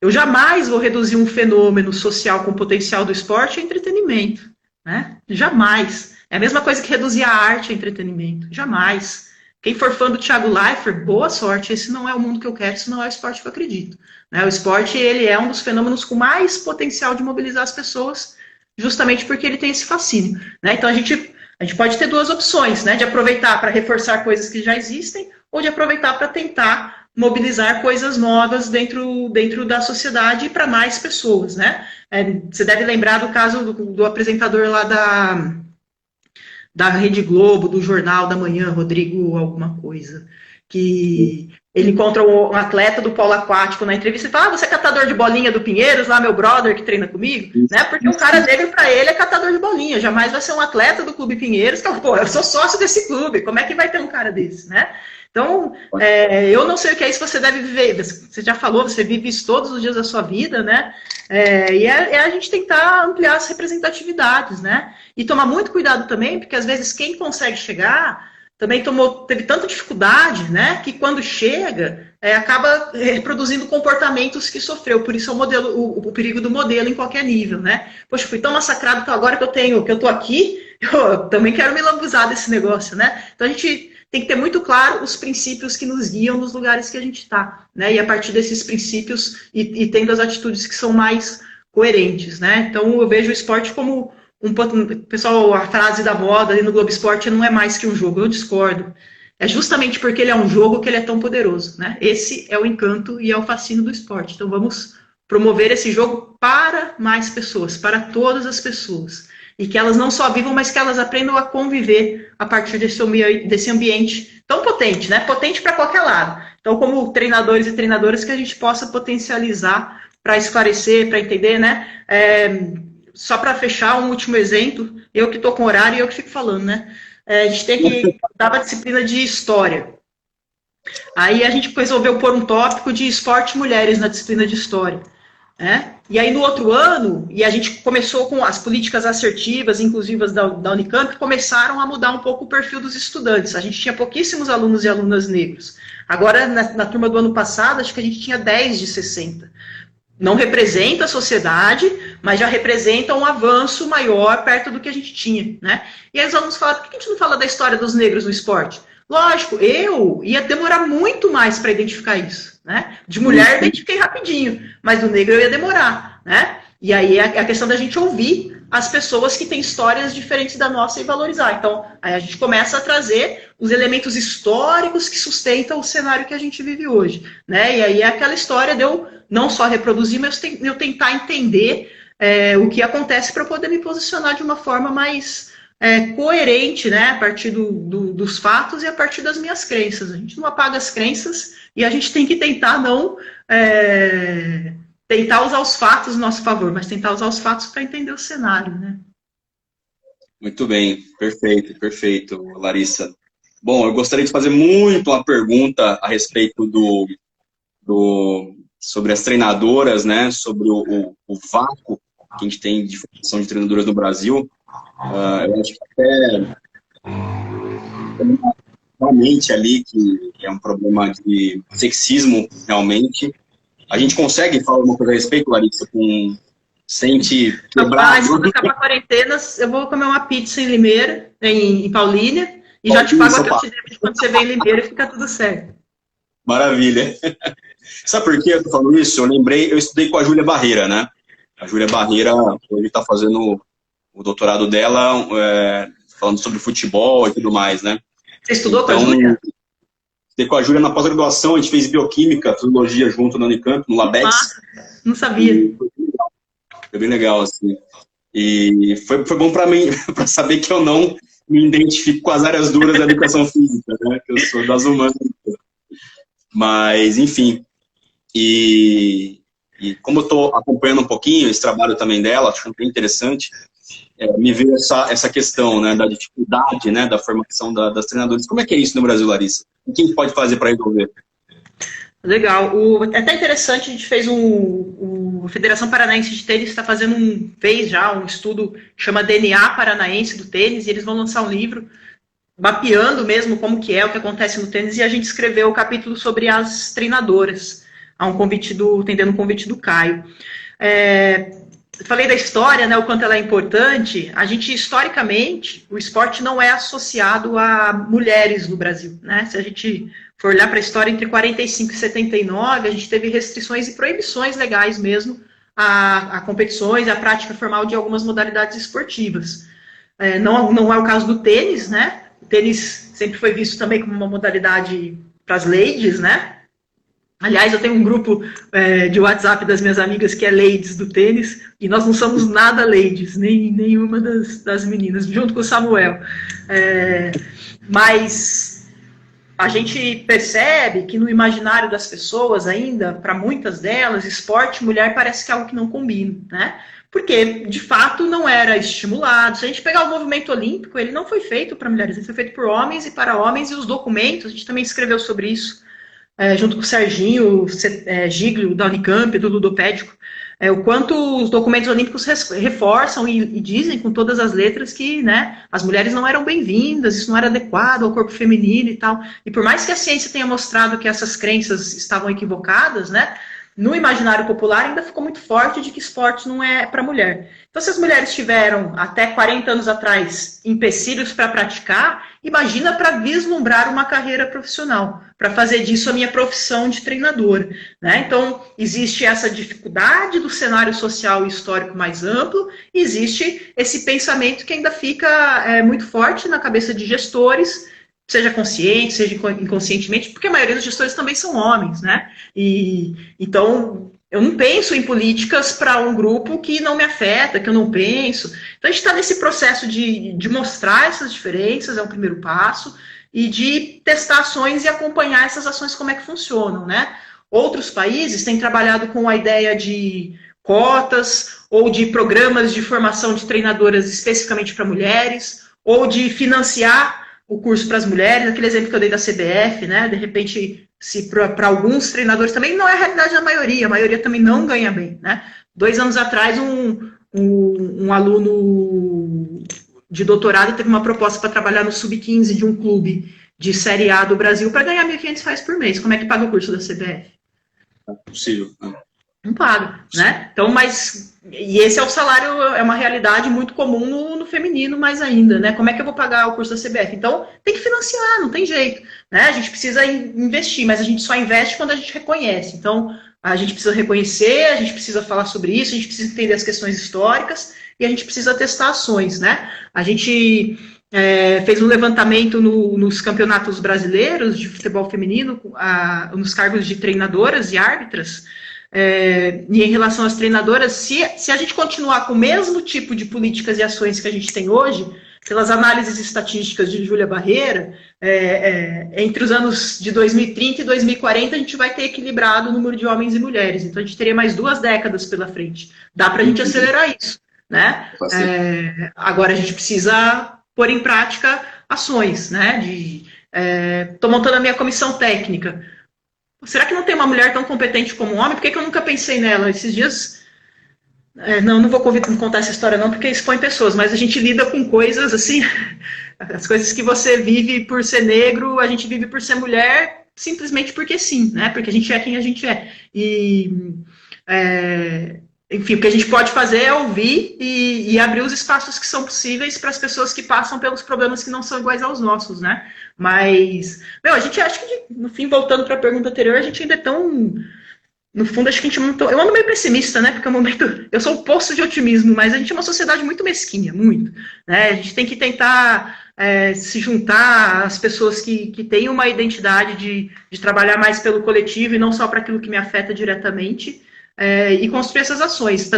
eu jamais vou reduzir um fenômeno social com potencial do esporte a entretenimento, né? Jamais. É a mesma coisa que reduzir a arte a entretenimento. Jamais. Quem for fã do Thiago Leifert, boa sorte. Esse não é o mundo que eu quero, esse não é o esporte que eu acredito. Né? O esporte, ele é um dos fenômenos com mais potencial de mobilizar as pessoas, justamente porque ele tem esse fascínio. Né? Então, a gente pode ter duas opções, né? De aproveitar para reforçar coisas que já existem, ou de aproveitar para tentar mobilizar coisas novas dentro da sociedade para mais pessoas. Né? Você deve lembrar do caso do apresentador lá da Rede Globo, do Jornal da Manhã, Rodrigo alguma coisa, que ele encontra um atleta do polo aquático na entrevista e fala, você é catador de bolinha do Pinheiros, lá meu brother que treina comigo, né? Porque um cara negro para ele é catador de bolinha, jamais vai ser um atleta do Clube Pinheiros, que eu sou sócio desse clube, como é que vai ter um cara desse, né? Então, eu não sei o que é isso, você deve viver, você já falou, você vive isso todos os dias da sua vida, né? E a gente tentar ampliar as representatividades, né? E tomar muito cuidado também, porque às vezes quem consegue chegar também teve tanta dificuldade, né? Que quando chega, acaba reproduzindo comportamentos que sofreu. Por isso é o perigo do modelo em qualquer nível, né? Poxa, fui tão massacrado que agora que eu tô aqui, eu também quero me lambuzar desse negócio, né? Então a gente tem que ter muito claro os princípios que nos guiam nos lugares que a gente está, né? E a partir desses princípios e tendo as atitudes que são mais coerentes, né? Então eu vejo o esporte como pessoal, a frase da moda ali no Globo Esporte não é mais que um jogo, eu discordo. É justamente porque ele é um jogo que ele é tão poderoso, né? Esse é o encanto e é o fascínio do esporte. Então vamos promover esse jogo para mais pessoas, para todas as pessoas. E que elas não só vivam, mas que elas aprendam a conviver a partir desse ambiente tão potente, né? Potente para qualquer lado. Então, como treinadores e treinadoras, que a gente possa potencializar para esclarecer, para entender, né? Só para fechar, um último exemplo, eu que estou com horário e eu que fico falando, né? A gente tem que dar uma disciplina de história. Aí a gente resolveu pôr um tópico de esporte e mulheres na disciplina de história. E aí no outro ano, e a gente começou com as políticas assertivas, inclusivas da Unicamp, que começaram a mudar um pouco o perfil dos estudantes. A gente tinha pouquíssimos alunos e alunas negros. Agora, na turma do ano passado, acho que a gente tinha 10 de 60. Não representa a sociedade, mas já representa um avanço maior perto do que a gente tinha, né? E aí os alunos falaram, por que a gente não fala da história dos negros no esporte? Lógico, eu ia demorar muito mais para identificar isso, né? De mulher eu identifiquei rapidinho, mas do negro eu ia demorar, né? E aí é a questão da gente ouvir as pessoas que têm histórias diferentes da nossa e valorizar. Então, aí a gente começa a trazer os elementos históricos que sustentam o cenário que a gente vive hoje, né? E aí é aquela história de eu não só reproduzir, mas eu tentar entender o que acontece para poder me posicionar de uma forma mais coerente, né? A partir dos fatos e a partir das minhas crenças. A gente não apaga as crenças e a gente tem que tentar não... tentar usar os fatos a nosso favor, mas tentar usar os fatos para entender o cenário, né? Muito bem, perfeito, Larissa. Bom, eu gostaria de fazer muito uma pergunta a respeito sobre as treinadoras, né? Sobre o vácuo que a gente tem de formação de treinadoras no Brasil. Eu acho que até realmente ali que é um problema de sexismo, realmente. A gente consegue falar alguma coisa a respeito, Larissa, sem te quebrar? Quando acabar a quarentena, eu vou comer uma pizza em Limeira, em Paulínia, e já te pago a que eu te devo quando você vem em Limeira e fica tudo certo. Maravilha. Sabe por que eu tô falando isso? Eu estudei com a Júlia Barreira, né? A Júlia Barreira, hoje está fazendo o doutorado dela, falando sobre futebol e tudo mais, né? Você estudou com a Júlia? Com a Júlia na pós-graduação, a gente fez bioquímica, filologia junto na Unicamp, no Labex. Não sabia. Foi bem legal, assim. E foi bom para mim, para saber que eu não me identifico com as áreas duras da educação física, né? Que eu sou das humanas. Mas, enfim. E como eu estou acompanhando um pouquinho esse trabalho também dela, acho bem interessante, me veio essa questão, né, da dificuldade, né, da formação das treinadoras. Como é que é isso no Brasil, Larissa? O que a gente pode fazer para resolver? Legal. É até interessante, a gente fez a Federação Paranaense de Tênis está fazendo fez já um estudo que chama DNA Paranaense do Tênis, e eles vão lançar um livro mapeando mesmo como que é o que acontece no tênis, e a gente escreveu o capítulo sobre as treinadoras, atendendo um convite do Caio. Falei da história, né, o quanto ela é importante. A gente, historicamente, o esporte não é associado a mulheres no Brasil, né? Se a gente for olhar para a história, entre 45 e 79, a gente teve restrições e proibições legais mesmo a competições, a prática formal de algumas modalidades esportivas. Não é o caso do tênis, né? O tênis sempre foi visto também como uma modalidade para as ladies, né? Aliás, eu tenho um grupo de WhatsApp das minhas amigas que é ladies do tênis, e nós não somos nada ladies, nenhuma das meninas, junto com o Samuel. Mas a gente percebe que no imaginário das pessoas ainda, para muitas delas, esporte e mulher parece que é algo que não combina, né? Porque, de fato, não era estimulado. Se a gente pegar o movimento olímpico, ele não foi feito para mulheres, ele foi feito por homens e para homens, e os documentos, a gente também escreveu sobre isso, junto com o Serginho Giglio, da Unicamp, do Ludopédico, o quanto os documentos olímpicos reforçam e dizem com todas as letras que, né, as mulheres não eram bem-vindas, isso não era adequado ao corpo feminino e tal. E por mais que a ciência tenha mostrado que essas crenças estavam equivocadas, né, no imaginário popular ainda ficou muito forte de que esporte não é para mulher. Então, se as mulheres tiveram, até 40 anos atrás, empecilhos para praticar, imagina para vislumbrar uma carreira profissional, para fazer disso a minha profissão de treinadora, né? Então, existe essa dificuldade do cenário social e histórico mais amplo, e existe esse pensamento que ainda fica muito forte na cabeça de gestores, seja consciente, seja inconscientemente, porque a maioria dos gestores também são homens, né? E então eu não penso em políticas para um grupo que não me afeta, que eu não penso. Então a gente está nesse processo de mostrar essas diferenças, é o primeiro passo, e de testar ações e acompanhar essas ações como é que funcionam, né? Outros países têm trabalhado com a ideia de cotas ou de programas de formação de treinadoras especificamente para mulheres, ou de financiar o curso para as mulheres, aquele exemplo que eu dei da CBF, né? De repente, se para alguns treinadores também não é a realidade da maioria, a maioria também não ganha bem, né? 2 anos atrás, um aluno de doutorado teve uma proposta para trabalhar no Sub-15 de um clube de Série A do Brasil para ganhar R$1.500 por mês. Como é que paga o curso da CBF? É possível, né? Não paga, né? Então, e esse é o salário, é uma realidade muito comum no feminino mais ainda, né? Como é que eu vou pagar o curso da CBF? Então, tem que financiar, não tem jeito, né? A gente precisa investir, mas a gente só investe quando a gente reconhece. Então, a gente precisa reconhecer, a gente precisa falar sobre isso, a gente precisa entender as questões históricas e a gente precisa testar ações, né? A gente fez um levantamento nos campeonatos brasileiros de futebol feminino, nos cargos de treinadoras e árbitras. E em relação às treinadoras, se a gente continuar com o mesmo tipo de políticas e ações que a gente tem hoje, pelas análises estatísticas de Júlia Barreira, entre os anos de 2030 e 2040 a gente vai ter equilibrado o número de homens e mulheres, então a gente teria mais 2 décadas pela frente. Dá para a gente acelerar isso, né? Agora a gente precisa pôr em prática ações, né? Estou montando a minha comissão técnica. Será que não tem uma mulher tão competente como um homem? Por que eu nunca pensei nela? Esses dias... não vou contar essa história não, porque expõe pessoas, mas a gente lida com coisas assim, as coisas que você vive por ser negro, a gente vive por ser mulher, simplesmente porque sim, né? Porque a gente é quem a gente é. Enfim, o que a gente pode fazer é ouvir e abrir os espaços que são possíveis para as pessoas que passam pelos problemas que não são iguais aos nossos, né? Mas, a gente acha que, no fim, voltando para a pergunta anterior, a gente ainda é tão... No fundo, acho que a gente não... Eu ando meio pessimista, né? Porque eu sou o poço de otimismo, mas a gente é uma sociedade muito mesquinha, muito. Né? A gente tem que tentar se juntar às pessoas que têm uma identidade de trabalhar mais pelo coletivo e não só para aquilo que me afeta diretamente, e construir essas ações.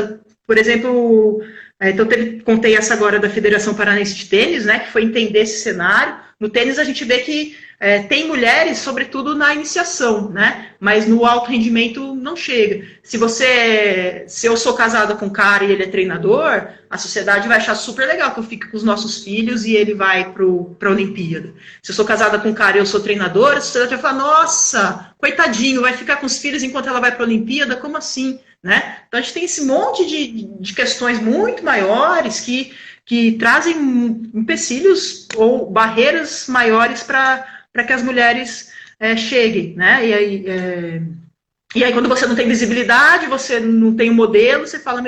Por exemplo, Então, contei essa agora da Federação Paranaense de Tênis, né, que foi entender esse cenário. No tênis, a gente vê que tem mulheres, sobretudo na iniciação, né, mas no alto rendimento não chega. Se eu sou casada com um cara e ele é treinador, a sociedade vai achar super legal que eu fique com os nossos filhos e ele vai para a Olimpíada. Se eu sou casada com um cara e eu sou treinadora, a sociedade vai falar, nossa, coitadinho, vai ficar com os filhos enquanto ela vai para a Olimpíada? Como assim? Né? Então, a gente tem esse monte de questões muito maiores que trazem empecilhos ou barreiras maiores para que as mulheres cheguem. Né? E aí, quando você não tem visibilidade, você não tem um modelo, você fala,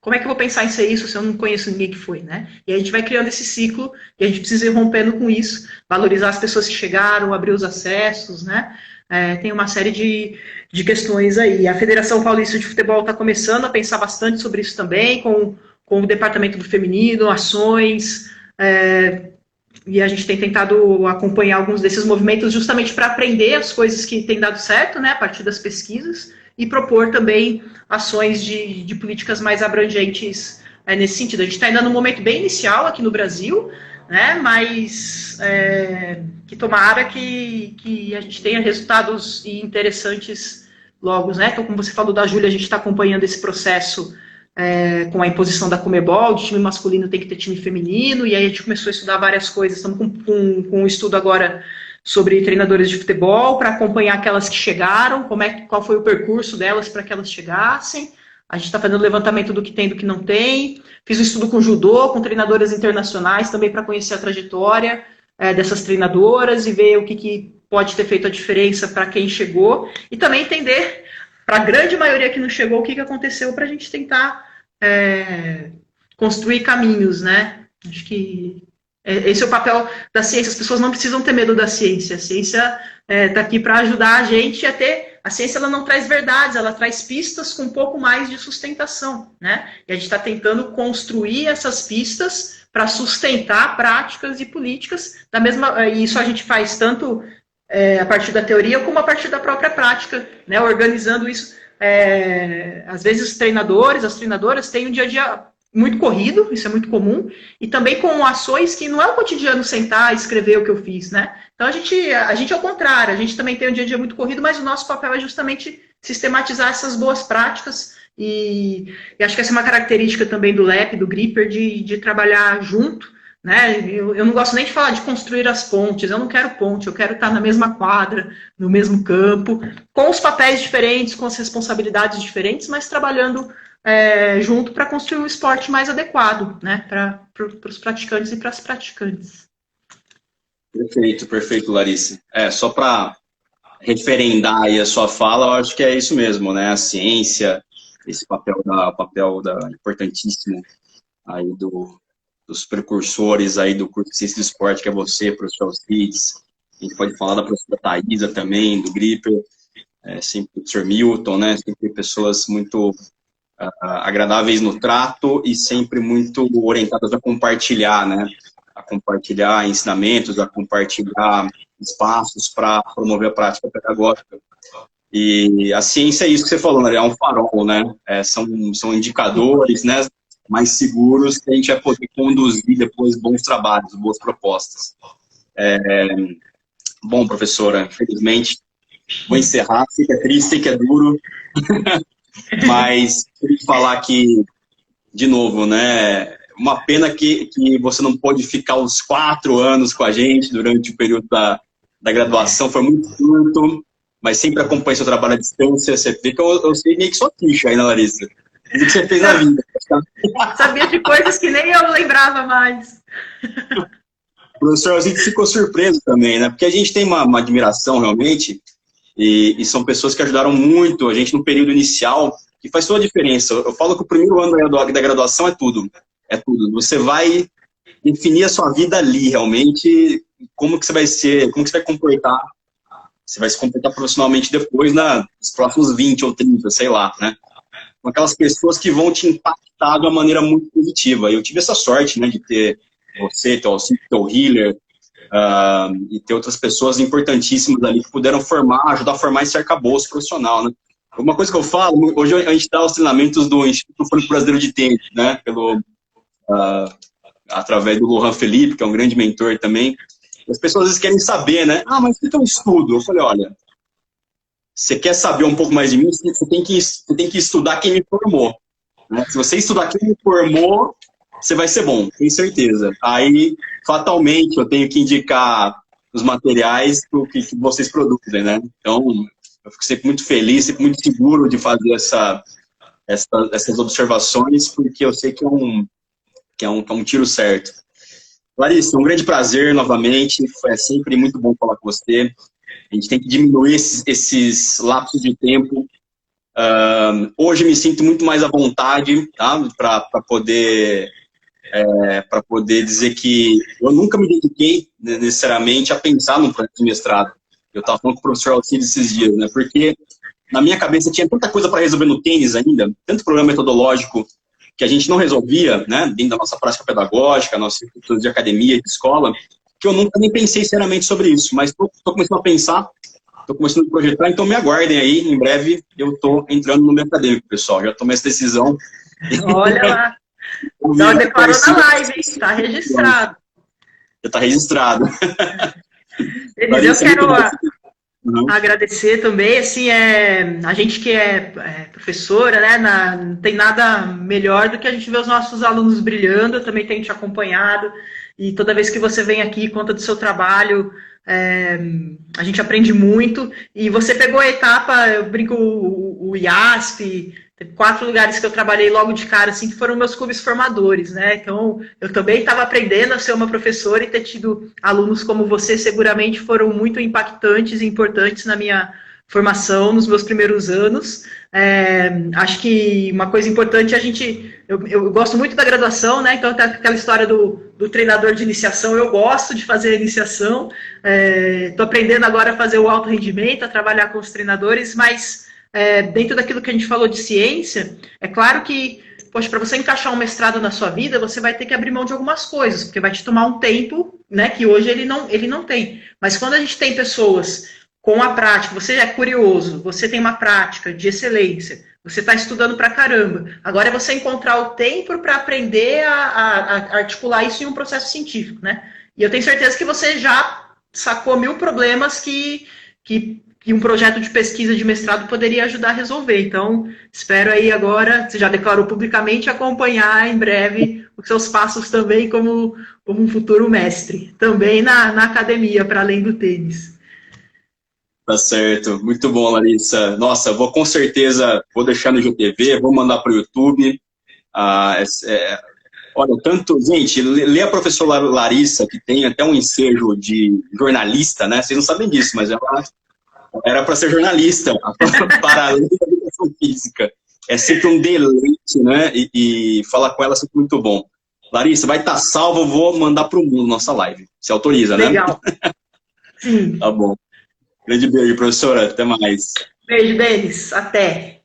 como é que eu vou pensar em ser isso se eu não conheço ninguém que foi? Né? E a gente vai criando esse ciclo e a gente precisa ir rompendo com isso, valorizar as pessoas que chegaram, abrir os acessos, né? Tem uma série de questões aí. A Federação Paulista de Futebol está começando a pensar bastante sobre isso também, com o Departamento do Feminino, ações, e a gente tem tentado acompanhar alguns desses movimentos justamente para aprender as coisas que têm dado certo, né, a partir das pesquisas, e propor também ações de políticas mais abrangentes nesse sentido. A gente está ainda num momento bem inicial aqui no Brasil, né, mas que tomara que a gente tenha resultados interessantes logo, né? Então, como você falou da Júlia, a gente está acompanhando esse processo com a imposição da Conmebol, de time masculino tem que ter time feminino, e aí a gente começou a estudar várias coisas, estamos com um estudo agora sobre treinadores de futebol, para acompanhar aquelas que chegaram, qual foi o percurso delas para que elas chegassem. A gente está fazendo levantamento do que tem e do que não tem. Fiz um estudo com judô, com treinadoras internacionais, também para conhecer a trajetória dessas treinadoras e ver o que pode ter feito a diferença para quem chegou. E também entender, para a grande maioria que não chegou, o que aconteceu para a gente tentar construir caminhos, né? Acho que esse é o papel da ciência. As pessoas não precisam ter medo da ciência. A ciência está aqui para ajudar a gente a ter... A ciência ela não traz verdades, ela traz pistas com um pouco mais de sustentação, né? E a gente está tentando construir essas pistas para sustentar práticas e políticas e isso a gente faz tanto a partir da teoria como a partir da própria prática, né? Organizando isso. Às vezes os treinadores, as treinadoras têm um dia a dia muito corrido, isso é muito comum, e também com ações que não é o cotidiano sentar e escrever o que eu fiz, né? Então a gente é o contrário, a gente também tem um dia a dia muito corrido, mas o nosso papel é justamente sistematizar essas boas práticas e acho que essa é uma característica também do LEP, do Gripper, de trabalhar junto, né? Eu não gosto nem de falar de construir as pontes, eu não quero ponte, eu quero estar na mesma quadra, no mesmo campo, com os papéis diferentes, com as responsabilidades diferentes, mas trabalhando junto para construir um esporte mais adequado, né, para os praticantes e para as praticantes. Perfeito, Larissa. Só para referendar aí a sua fala, eu acho que é isso mesmo, né, a ciência, esse papel importantíssimo aí dos precursores aí do curso de Ciência do Esporte, que é você, professor Alcides, a gente pode falar da professora Thaisa também, do Gripper, sempre o professor Milton, né, sempre pessoas muito agradáveis no trato e sempre muito orientadas a compartilhar, né? A compartilhar ensinamentos, a compartilhar espaços para promover a prática pedagógica. E a ciência é isso que você falou, né? É um farol, né? São indicadores, né, mais seguros que a gente vai poder conduzir depois bons trabalhos, boas propostas. Bom, professora, infelizmente, vou encerrar. Sei que é triste, sei que é duro. Mas, queria falar que, de novo, né, uma pena que você não pôde ficar os 4 anos com a gente durante o período da graduação, foi muito curto, mas sempre acompanho seu trabalho à distância, você vê que eu sei meio que sua ficha aí, né, Larissa? O que você fez na vida. Sabia de coisas que nem eu lembrava mais. O professor, a gente ficou surpreso também, né, porque a gente tem uma admiração, realmente, e são pessoas que ajudaram muito a gente no período inicial, que faz toda a diferença. Eu falo que o primeiro ano da graduação é tudo. Você vai definir a sua vida ali, realmente, como que você vai ser, como que você vai comportar. Você vai se comportar profissionalmente depois, nos próximos 20 ou 30, sei lá, né? Com aquelas pessoas que vão te impactar de uma maneira muito positiva. Eu tive essa sorte, né, de ter você, ter o Hiller, e ter outras pessoas importantíssimas ali que puderam ajudar a formar esse arcabouço profissional, né? Uma coisa que eu falo, hoje a gente dá os treinamentos do Instituto Franco Brasileiro de Tênis, né, pelo através do Lohan Felipe, que é um grande mentor também. As pessoas às vezes querem saber, né? Ah, mas o que é um estudo? Eu falei, olha, você quer saber um pouco mais de mim, você tem que estudar quem me formou. Né? Se você estudar quem me formou, você vai ser bom, tenho certeza. Aí, fatalmente, eu tenho que indicar os materiais que vocês produzem, né? Então, eu fico sempre muito feliz, sempre muito seguro de fazer essas observações, porque eu sei que é um tiro certo. Larissa, um grande prazer novamente, é sempre muito bom falar com você. A gente tem que diminuir esses lapsos de tempo. Hoje me sinto muito mais à vontade, tá? Para poder dizer que eu nunca me dediquei necessariamente a pensar num projeto de mestrado. Eu estava falando com o professor Alcides esses dias, né? Porque na minha cabeça tinha tanta coisa para resolver no tênis ainda, tanto problema metodológico que a gente não resolvia, né? Dentro da nossa prática pedagógica, nossa estrutura de academia, de escola, que eu nunca nem pensei seriamente sobre isso. Mas estou começando a pensar, estou começando a projetar, então me aguardem aí. Em breve eu estou entrando no meio acadêmico, pessoal. Já tomei essa decisão. Olha lá. Não, declarou na live, hein? Está registrado. Já está registrado. Eu quero agradecer também, assim, a gente que é professora, né, não tem nada melhor do que a gente ver os nossos alunos brilhando. Eu também tenho te acompanhado, e toda vez que você vem aqui e conta do seu trabalho, a gente aprende muito. E você pegou a etapa, eu brinco, o IASP, teve 4 lugares que eu trabalhei logo de cara, assim, que foram meus clubes formadores, né? Então, eu também estava aprendendo a ser uma professora, e ter tido alunos como você seguramente foram muito impactantes e importantes na minha formação, nos meus primeiros anos. Acho que uma coisa importante, eu gosto muito da graduação, né? Então, tem aquela história do treinador de iniciação. Eu gosto de fazer a iniciação, estou aprendendo agora a fazer o alto rendimento, a trabalhar com os treinadores, mas dentro daquilo que a gente falou de ciência, é claro que, poxa, para você encaixar um mestrado na sua vida, você vai ter que abrir mão de algumas coisas, porque vai te tomar um tempo, né, que hoje ele não tem. Mas quando a gente tem pessoas com a prática, você é curioso, você tem uma prática de excelência, você está estudando pra caramba, agora é você encontrar o tempo para aprender a articular isso em um processo científico, né? E eu tenho certeza que você já sacou 1000 problemas que um projeto de pesquisa de mestrado poderia ajudar a resolver. Então, espero aí agora, você já declarou publicamente, acompanhar em breve os seus passos também como um futuro mestre, também na academia, para além do tênis. Tá certo, muito bom, Larissa. Nossa, com certeza, vou deixar no GTV, vou mandar para o YouTube. Olha, gente, lê a professora Larissa, que tem até um ensejo de jornalista, né? Vocês não sabem disso, mas ela era para ser jornalista, para além da educação física. É sempre um deleite, né? E falar com ela é sempre muito bom. Larissa, vai estar salvo, eu vou mandar para o mundo nossa live. Você autoriza, né? Legal. Sim. Tá bom. Grande beijo, professora. Até mais. Beijo, Denis. Até.